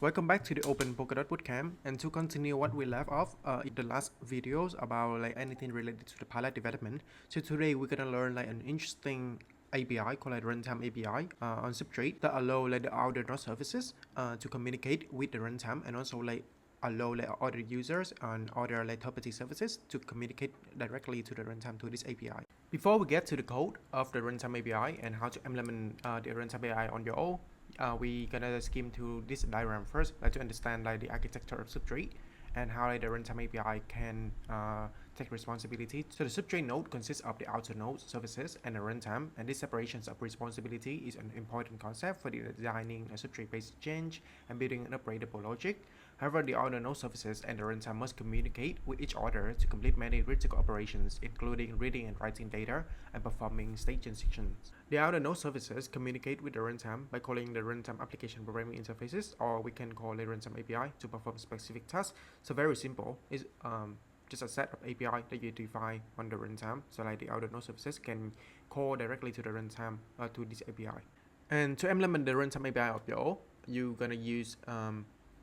welcome back to the Open Polkadot Bootcamp, and to continue what we left off in the last videos about like anything related to the pilot development. So today we're gonna learn like an interesting API called like Runtime API on Substrate that allow like the other node services to communicate with the runtime, and also like allow like other users and other like third-party services to communicate directly to the runtime to this API. Before we get to the code of the Runtime API and how to implement the Runtime API on your own, we gonna skim to this diagram first, like to understand like the architecture of Substrate and how like the Runtime API can take responsibility. So the Substrate node consists of the outer node services and the runtime, and this separations of responsibility is an important concept for designing a Substrate-based change and building an upgradable logic. However, the outer node services and the runtime must communicate with each other to complete many critical operations, including reading and writing data and performing state transactions. The outer node services communicate with the runtime by calling the runtime application programming interfaces, or we can call the runtime API to perform specific tasks. So very simple. It's just a set of API that you define on the runtime. So like the outer node services can call directly to the runtime to this API. And to implement the runtime API of your own, you're gonna use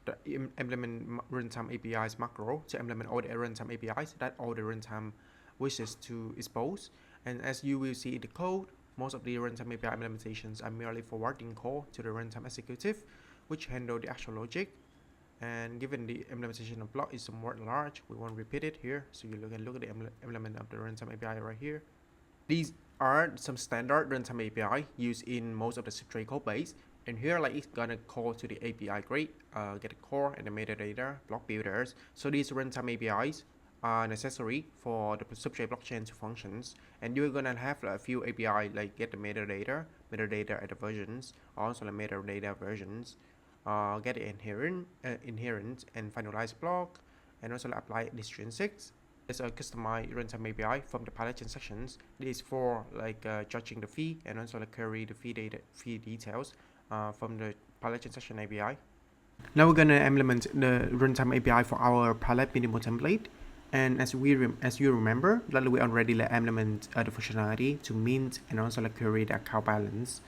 the implement runtime APIs macro to implement all the runtime APIs that all the runtime wishes to expose. And as you will see in the code, most of the runtime API implementations are merely forwarding call to the runtime executive, which handle the actual logic. And given the implementation of block is somewhat large, we won't repeat it here. So you can look at the implement of the runtime API right here. These are some standard runtime API used in most of the Substrate code base. And here, like, it's gonna call to the API grade, get a core and the metadata block builders. So these runtime APIs are necessary for the Substrate blockchain to functions. And you're gonna have like, a few API like get the metadata at the versions, also the metadata versions, get the inherent and finalize block, and also apply the extrinsics. There's a customized runtime API from the pilot transactions. This is for like judging the fee and also like query the fee details from the pilot transaction API. Now we're gonna implement the runtime API for our pilot minimal template. And as you remember, that we already like implement the functionality to mint and also like query the account balance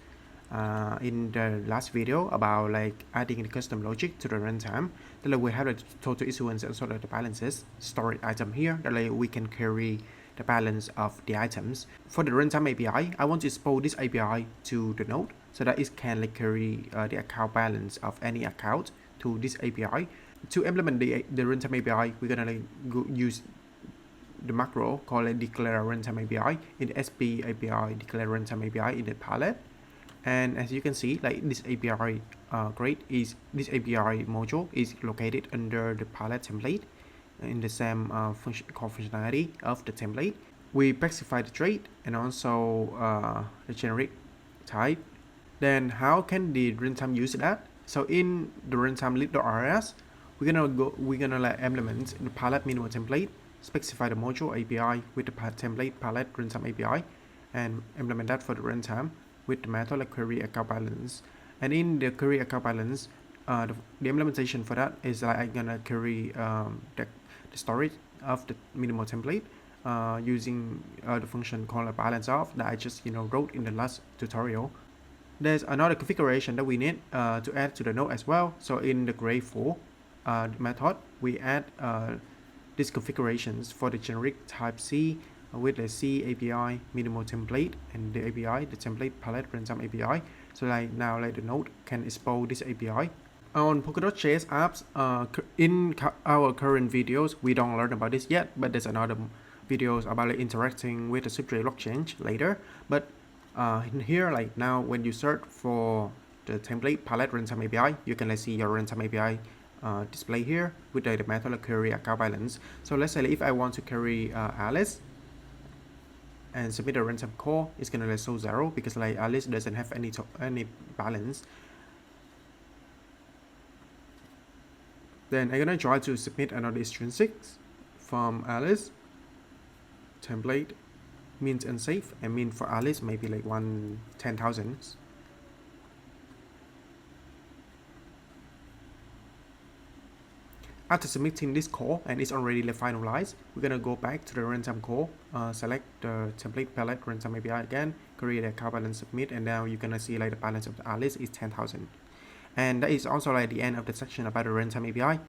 in the last video about like adding the custom logic to the runtime. That we have the total issuance and also the balances stored item here. That like we can query the balance of the items. For the runtime API, I want to expose this API to the node so that it can like query the account balance of any account to this API. To implement the runtime API, we're gonna like use the macro called like declare runtime API in the SP API declare runtime API in the palette. And as you can see, like this API this API module is located under the palette template in the same functionality of the template. We specify the trait and also the generic type. Then how can the runtime use that? So in the runtime lib.rs, we're gonna like implement the palette minimal template, specify the module API with the template palette runtime API, and implement that for the runtime with the method like query account balance. And in the query account balance, the implementation for that is like I'm gonna query the storage of the minimal template using the function called balance of that I just wrote in the last tutorial. There's another configuration that we need to add to the node as well. So in the grade4 method, we add these configurations for the generic type C with the C API minimal template and the API, the template palette runtime API. So like now like the node can expose this API. On Polkadot.js apps, in our current videos, we don't learn about this yet, but there's another videos about like, interacting with the Substrate blockchain later. But in here, like now when you search for the template palette runtime API, you can like, see your runtime API display here with the method like query account balance. So let's say like, if I want to query Alice and submit a runtime call, it's gonna like, show 0 because like Alice doesn't have any balance. Then I'm gonna try to submit another extrinsics from Alice template mint unsafe, and mint for Alice maybe like 10,000. After submitting this call and it's already finalized, we're gonna go back to the runtime call, select the template palette runtime API again, create a account balance submit, and now you're gonna see like the balance of the Alice is 10,000. And that is also like the end of the section about the runtime API.